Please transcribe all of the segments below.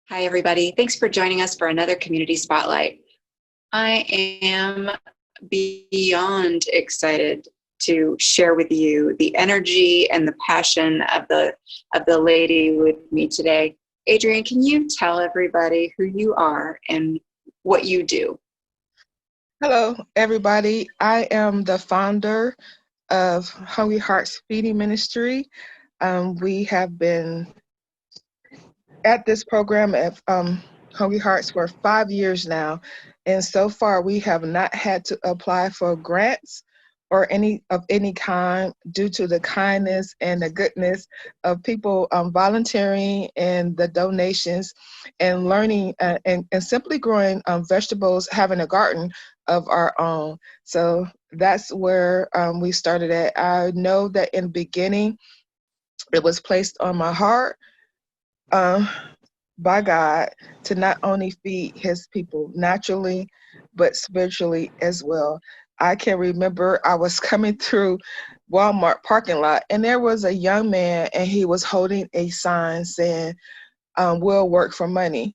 Hi, everybody. Thanks for joining us for another Community Spotlight. I am beyond excited to share with you the energy and the passion of the lady with me today. Adrienne, can you tell everybody who you are and what you do? Hello, everybody. I am the founder of Hungry Hearts Feeding Ministry. We have been at this program at Hungry Hearts for 5 years now, and so far we have not had to apply for grants or any kind due to the kindness and the goodness of people volunteering and the donations and learning and simply growing vegetables, having a garden of our own. So that's where we started at. I know that in the beginning it was placed on my heart uh, by God to not only feed his people naturally, but spiritually as well. I can remember I was coming through Walmart parking lot and there was a young man and he was holding a sign saying, we'll work for money.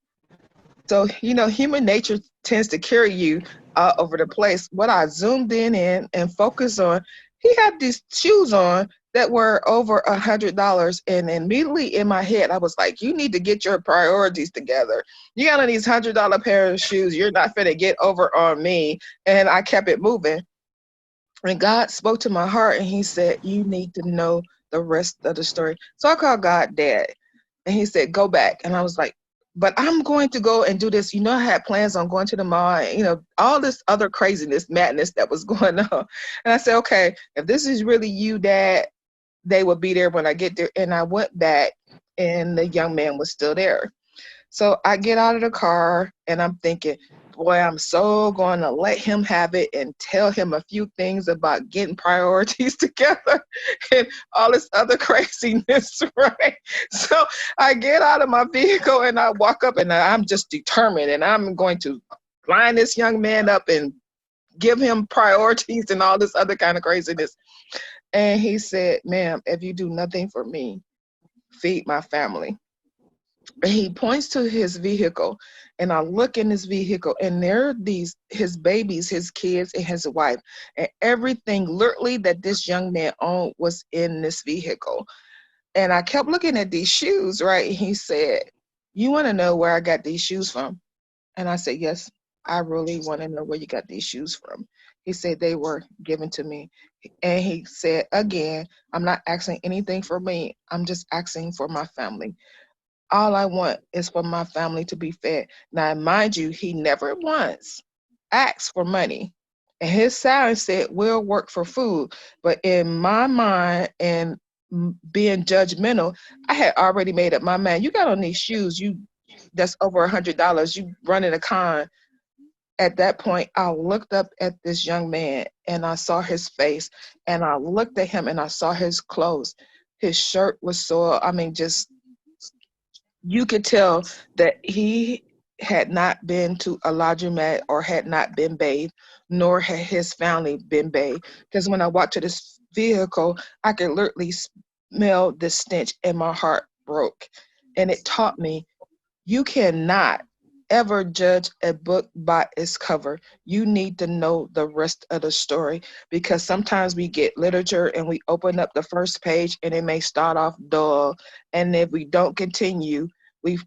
So, human nature tends to carry you all over the place. What I zoomed in and focused on, he had these shoes on that were over $100. And immediately in my head, I was like, you need to get your priorities together. You got on these $100 pair of shoes. You're not finna get over on me. And I kept it moving. And God spoke to my heart and he said, you need to know the rest of the story. So I called God Dad. And he said, go back. And I was like, but I'm going to go and do this. I had plans on going to the mall, and, all this other craziness, madness that was going on. And I said, okay, if this is really you, Dad, they will be there when I get there. And I went back and the young man was still there. So I get out of the car and I'm thinking, boy, I'm so going to let him have it and tell him a few things about getting priorities together and all this other craziness, right? So I get out of my vehicle and I walk up and I'm just determined and I'm going to line this young man up and give him priorities and all this other kind of craziness. And he said, ma'am, if you do nothing for me, feed my family. He points to his vehicle and I look in his vehicle and there are his babies, his kids, and his wife, and everything literally that this young man owned was in this vehicle. And I kept looking at these shoes, right? And he said, you want to know where I got these shoes from? And I said, yes, I really want to know where you got these shoes from. He said they were given to me. And he said, again, I'm not asking anything for me, I'm just asking for my family. All I want is for my family to be fed. Now, mind you, he never once asked for money. And his salary said, we'll work for food. But in my mind and being judgmental, I had already made up my mind. You got on these shoes, that's over $100. You running a con. At that point, I looked up at this young man and I saw his face and I looked at him and I saw his clothes. His shirt was soiled. I mean, just you could tell that he had not been to a laundromat or had not been bathed, nor had his family been bathed. Because when I walked to this vehicle, I could literally smell the stench and my heart broke. And it taught me you cannot ever judge a book by its cover. You need to know the rest of the story because sometimes we get literature and we open up the first page and it may start off dull. And if we don't continue, we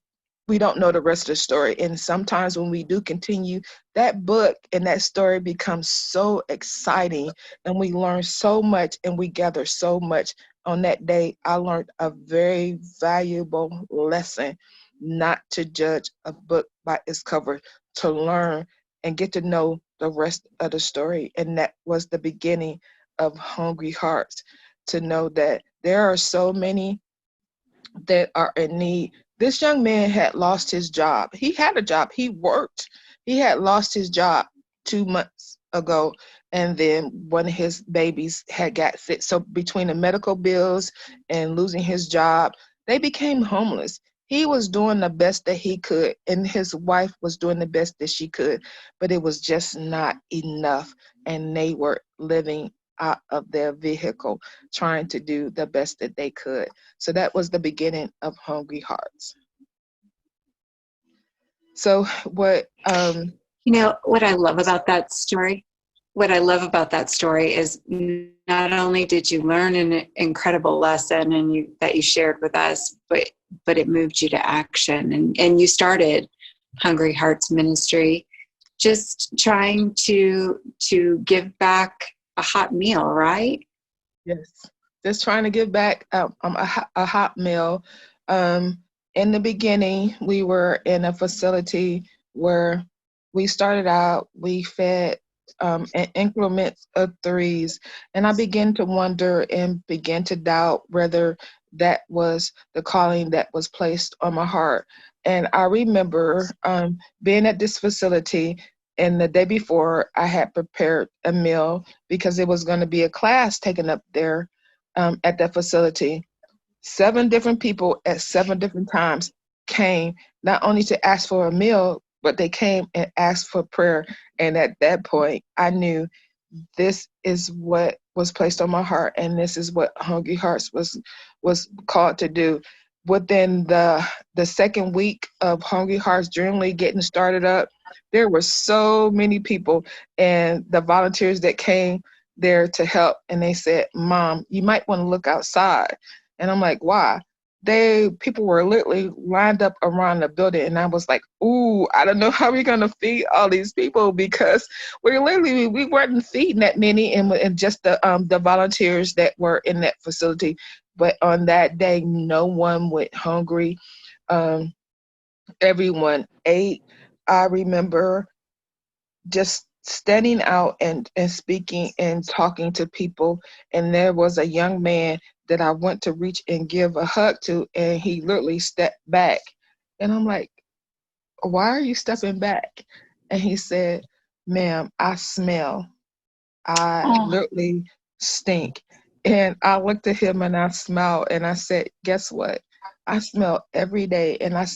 we don't know the rest of the story. And sometimes when we do continue, that book and that story becomes so exciting and we learn so much and we gather so much. On that day, I learned a very valuable lesson not to judge a book by its cover, to learn and get to know the rest of the story. And that was the beginning of Hungry Hearts, to know that there are so many that are in need. This young man had lost his job. He had a job, he worked. He had lost his job 2 months ago. And then one of his babies had got sick. So between the medical bills and losing his job, they became homeless. He was doing the best that he could, and his wife was doing the best that she could, but it was just not enough. And they were living out of their vehicle, trying to do the best that they could. So that was the beginning of Hungry Hearts. So what You know, what I love about that story, what I love about that story is not only did you learn an incredible lesson and that you shared with us, but it moved you to action, and you started Hungry Hearts Ministry, just trying to give back a hot meal, right? yes, just trying to give back a hot meal. Um, in the beginning, we were in a facility where we started out, we fed in increments of threes. And I began to wonder and began to doubt whether that was the calling that was placed on my heart. And I remember being at this facility, and the day before, I had prepared a meal because it was going to be a class taken up there at that facility. 7 different people at 7 different times came not only to ask for a meal, but they came and asked for prayer. And at that point, I knew this is what was placed on my heart, and this is what Hungry Hearts was called to do. Within the second week of Hungry Hearts generally getting started up, there were so many people and the volunteers that came there to help, and they said, "Mom, you might want to look outside." And I'm like, "Why?" People were literally lined up around the building, and I was like, "Ooh, I don't know how we're gonna feed all these people because we weren't feeding that many, and just the volunteers that were in that facility." But on that day, no one went hungry. Um, Everyone ate. I remember just standing out and speaking and talking to people, and there was a young man that I went to reach and give a hug to, and he literally stepped back, and I'm like, "Why are you stepping back?" And he said, "Ma'am, I smell. I Oh, literally stink." And I looked at him and I smiled and I said, "Guess what? I smell every day and I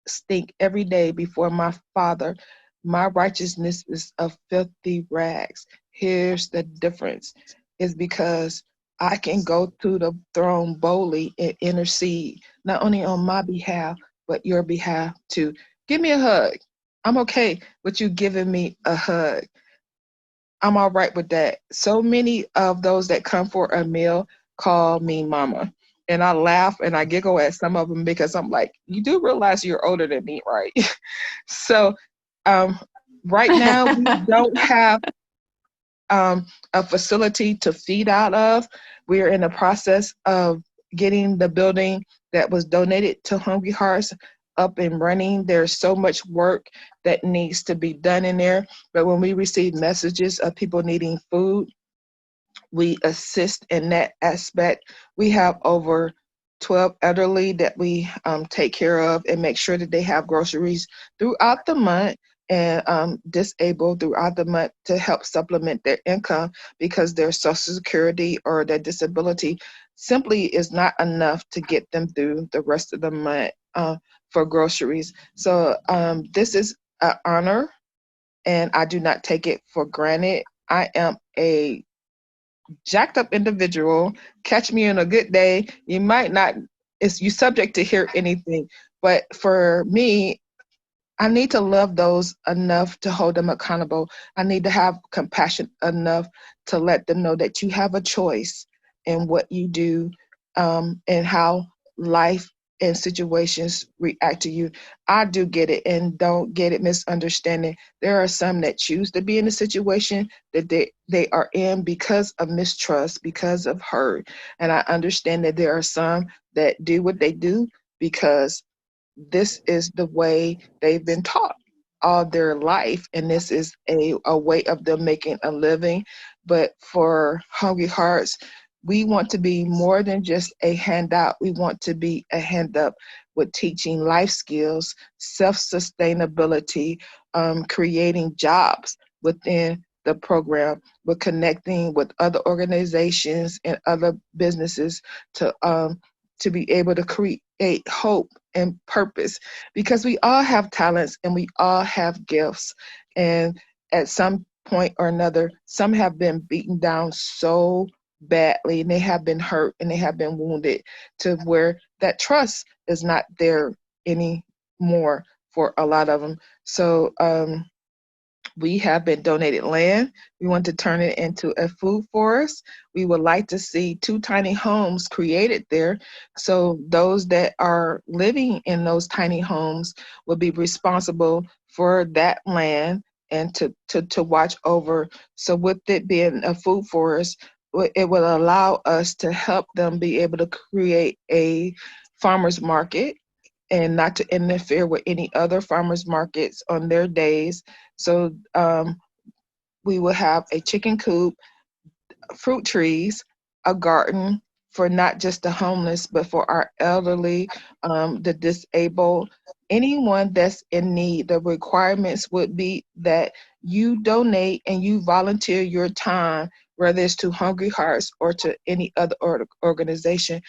stink every day before my Father. My righteousness is of filthy rags. Here's the difference. Is because I can go to the throne boldly and intercede, not only on my behalf, but your behalf too. Give me a hug. I'm okay with you giving me a hug. I'm all right with that." So many of those that come for a meal call me mama. And I laugh and I giggle at some of them because I'm like, "You do realize you're older than me, right?" So um, right now, we don't have a facility to feed out of. We are in the process of getting the building that was donated to Hungry Hearts up and running. There's so much work that needs to be done in there. But when we receive messages of people needing food, we assist in that aspect. We have over 12 elderly that we take care of and make sure that they have groceries throughout the month, and disabled throughout the month to help supplement their income because their social security or their disability simply is not enough to get them through the rest of the month for groceries. So this is an honor, and I do not take it for granted. I am a jacked up individual. Catch me on a good day. You might not, it's you subject to hear anything. But for me, I need to love those enough to hold them accountable. I need to have compassion enough to let them know that you have a choice in what you do, and how life and situations react to you. I do get it, and don't get it misunderstanding. There are some that choose to be in a situation that they are in because of mistrust, because of hurt. And I understand that there are some that do what they do because this is the way they've been taught all their life, and this is a way of them making a living. But for Hungry Hearts, we want to be more than just a handout. We want to be a hand up with teaching life skills, self-sustainability, creating jobs within the program, with connecting with other organizations and other businesses to be able to create hope and purpose, because we all have talents and we all have gifts. And at some point or another, some have been beaten down so badly, and they have been hurt and they have been wounded to where that trust is not there anymore for a lot of them. So we have been donated land. We want to turn it into a food forest. We would like to see 2 tiny homes created there. So those that are living in those tiny homes will be responsible for that land and to watch over. So with it being a food forest, it will allow us to help them be able to create a farmer's market and not to interfere with any other farmers markets on their days. So we will have a chicken coop, fruit trees, a garden for not just the homeless, but for our elderly, the disabled, anyone that's in need. The requirements would be that you donate and you volunteer your time, whether it's to Hungry Hearts or to any other organization.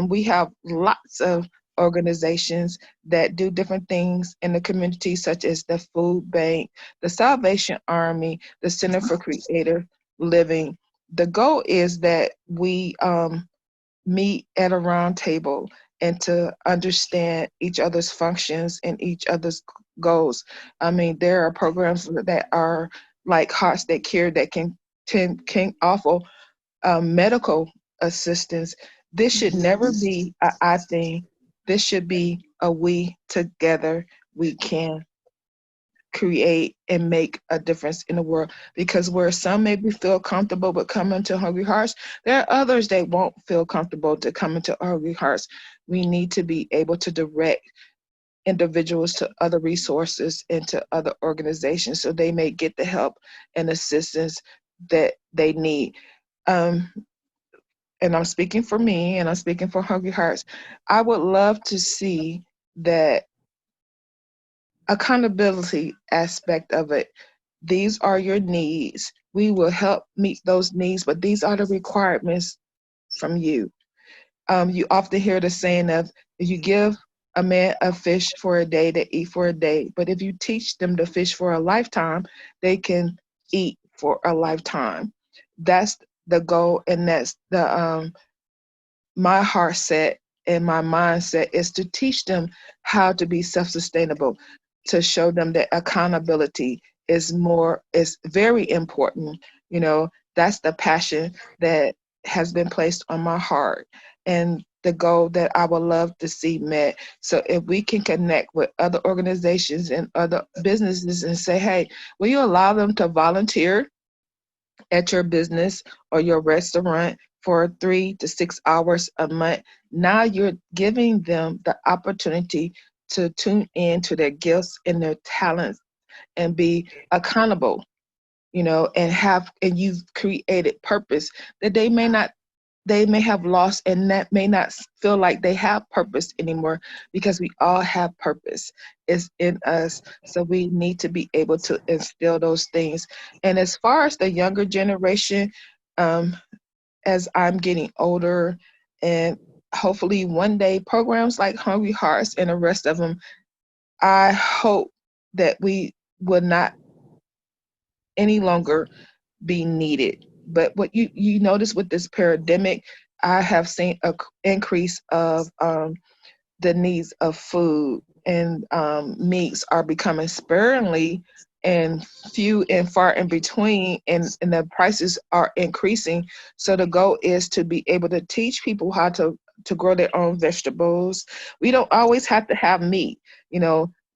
We have lots of organizations that do different things in the community, such as the Food Bank, the Salvation Army, the Center for Creative Living. The goal is that we meet at a round table and to understand each other's functions and each other's goals. I mean, there are programs that are like Hearts That Care that can offer medical assistance. This should never be a I thing. This should be a we together. We can create and make a difference in the world, because where some maybe feel comfortable with coming to Hungry Hearts, there are others that won't feel comfortable to come into Hungry Hearts. We need to be able to direct individuals to other resources and to other organizations so they may get the help and assistance that they need. um, and I'm speaking for me and I'm speaking for Hungry Hearts. I would love to see that accountability aspect of it. These are your needs. We will help meet those needs, but these are the requirements from you. You often hear the saying of, if you give a man a fish for a day, they eat for a day. But if you teach them to fish for a lifetime, they can eat for a lifetime. That's the goal, and that's the my heart set and my mindset is to teach them how to be self-sustainable, to show them that accountability is very important. You know, that's the passion that has been placed on my heart and the goal that I would love to see met. So if we can connect with other organizations and other businesses and say, hey, will you allow them to volunteer at your business or your restaurant for 3 to 6 hours a month? Now you're giving them the opportunity to tune in to their gifts and their talents and be accountable, and you've created purpose that they may have lost, and that may not feel like they have purpose anymore, because we all have purpose. It's in us. So we need to be able to instill those things. And as far as the younger generation, um, as I'm getting older, and hopefully one day programs like Hungry Hearts and the rest of them, I hope that we will not any longer be needed. But what you notice with this pandemic, I have seen a increase of the needs of food, and meats are becoming sparingly and few and far in between, and the prices are increasing. So the goal is to be able to teach people how to grow their own vegetables. We don't always have to have meat.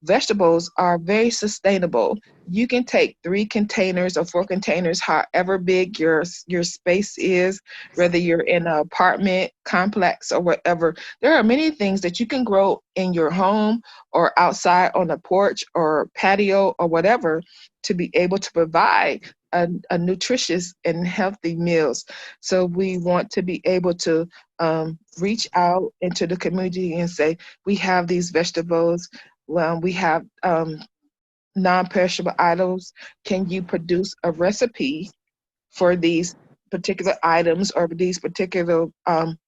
Vegetables are very sustainable. You can take 3 containers or 4 containers, however big your space is, whether you're in an apartment complex or whatever. There are many things that you can grow in your home or outside on a porch or patio or whatever, to be able to provide a nutritious and healthy meals. So we want to be able to reach out into the community and say, we have these vegetables. Well, we have non-perishable items. Can you produce a recipe for these particular items or these particular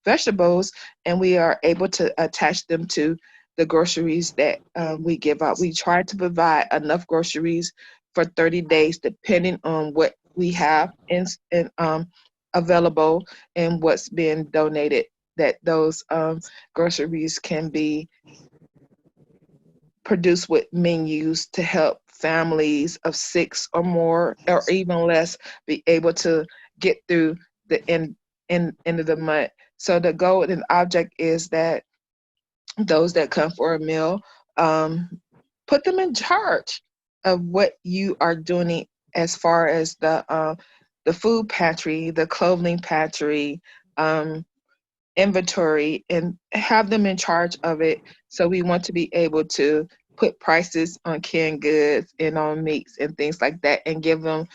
vegetables? And we are able to attach them to the groceries that we give out. We try to provide enough groceries for 30 days, depending on what we have in available and what's being donated, that those groceries can be produce with menus to help families of 6 or more or even less be able to get through the end of the month. So the goal and object is that those that come for a meal, um, put them in charge of what you are doing as far as the food pantry, the clothing pantry, um, inventory, and have them in charge of it. So we want to be able to put prices on canned goods and on meats and things like that, and give them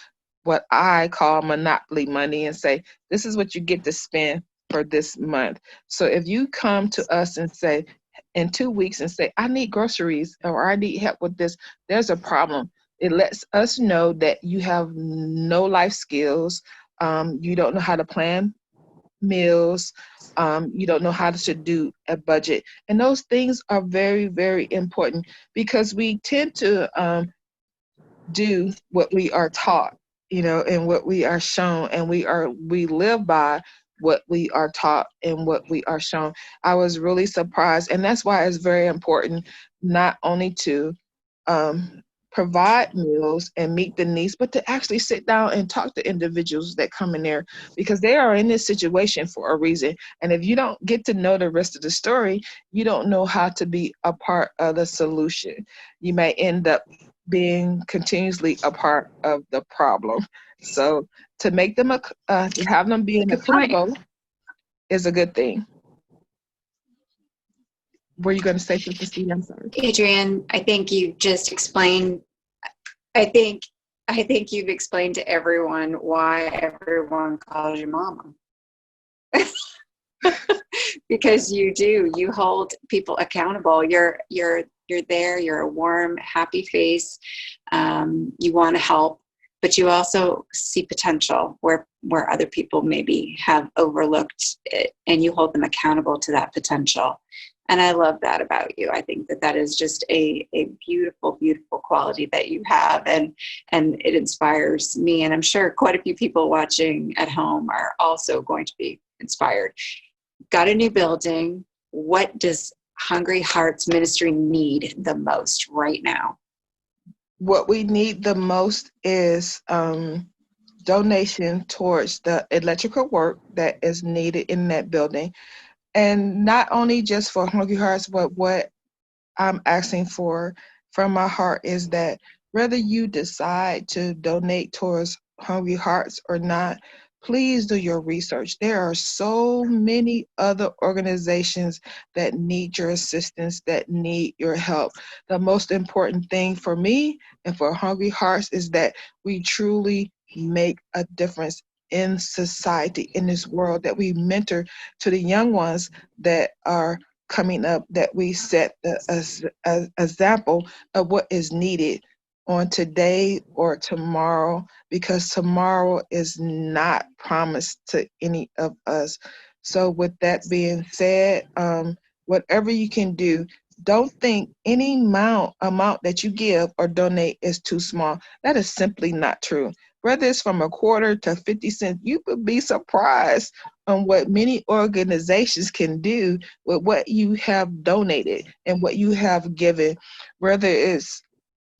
what I call monopoly money and say, this is what you get to spend for this month. So if you come to us and say in 2 weeks and say, I need groceries or I need help with this, there's a problem. It lets us know that you have no life skills. You don't know how to plan meals. You don't know how to do a budget. And those things are very, very important because we tend to do what we are taught, and what we are shown, and we live by what we are taught and what we are shown. I was really surprised, and that's why it's very important not only to um, provide meals and meet the needs, but to actually sit down and talk to individuals that come in there because they are in this situation for a reason. And if you don't get to know the rest of the story, you don't know how to be a part of the solution. You may end up being continuously a part of the problem. So to make them, to have them being Good point. accountable is a good thing. Were you going to say something, Steve? I'm sorry. Adrienne, I think you just explained, I think you've explained to everyone why everyone calls you mama. Because you hold people accountable. You're there, you're a warm, happy face. You want to help, but you also see potential where other people maybe have overlooked it, and you hold them accountable to that potential. And I love that about you. I think that is just a beautiful, beautiful quality that you have, and it inspires me. And I'm sure quite a few people watching at home are also going to be inspired. Got a new building. What does Hungry Hearts Ministry need the most right now? What we need the most is donation towards the electrical work that is needed in that building. And not only just for Hungry Hearts, but what I'm asking for from my heart is that whether you decide to donate towards Hungry Hearts or not, please do your research. There are so many other organizations that need your assistance, that need your help. The most important thing for me and for Hungry Hearts is that we truly make a difference in society, in this world, that we mentor to the young ones that are coming up, that we set the example of what is needed on today or tomorrow, because tomorrow is not promised to any of us. So with that being said, whatever you can do, don't think any amount that you give or donate is too small. That is simply not true. Whether it's from a quarter to 50 cents, you would be surprised on what many organizations can do with what you have donated and what you have given, whether it's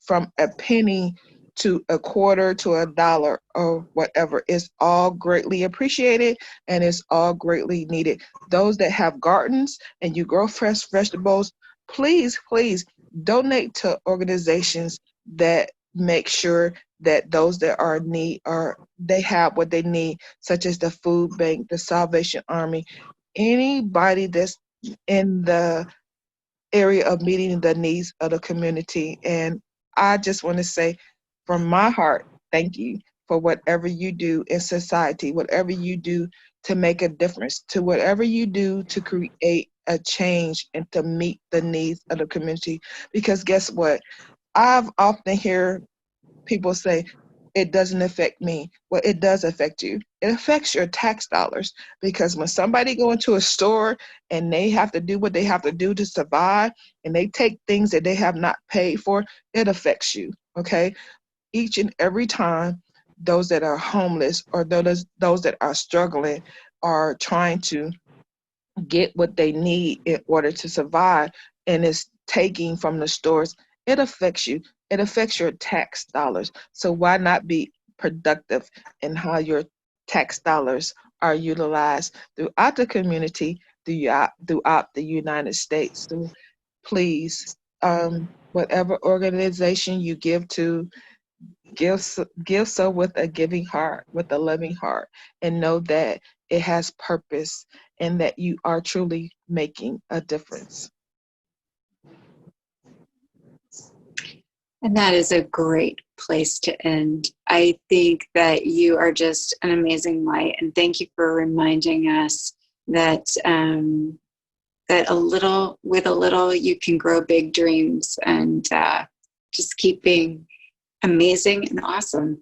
from a penny to a quarter to a dollar or whatever. It's all greatly appreciated and it's all greatly needed. Those that have gardens and you grow fresh vegetables, please, please donate to organizations that make sure that those that are in need they have what they need, such as the food bank, the Salvation Army, anybody that's in the area of meeting the needs of the community. And I just want to say from my heart, thank you for whatever you do in society, whatever you do to make a difference, to whatever you do to create a change and to meet the needs of the community. Because guess what? I've often heard people say, it doesn't affect me. Well, it does affect you. It affects your tax dollars, because when somebody go into a store and they have to do what they have to do to survive, and they take things that they have not paid for, it affects you, okay? Each and every time those that are homeless or those that are struggling are trying to get what they need in order to survive, and it's taking from the stores, it affects you. It affects your tax dollars. So why not be productive in how your tax dollars are utilized throughout the community, throughout the United States? So please, whatever organization you give to, give so with a giving heart, with a loving heart, and know that it has purpose and that you are truly making a difference. And that is a great place to end. I think that you are just an amazing light, and thank you for reminding us that that with a little, you can grow big dreams, and just keep being amazing and awesome.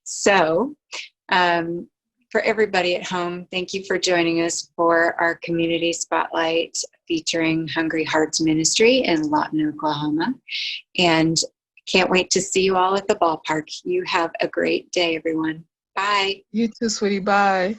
So, for everybody at home, thank you for joining us for our community spotlight featuring Hungry Hearts Ministry in Lawton, Oklahoma. And can't wait to see you all at the ballpark. You have a great day, everyone. Bye. You too, sweetie. Bye.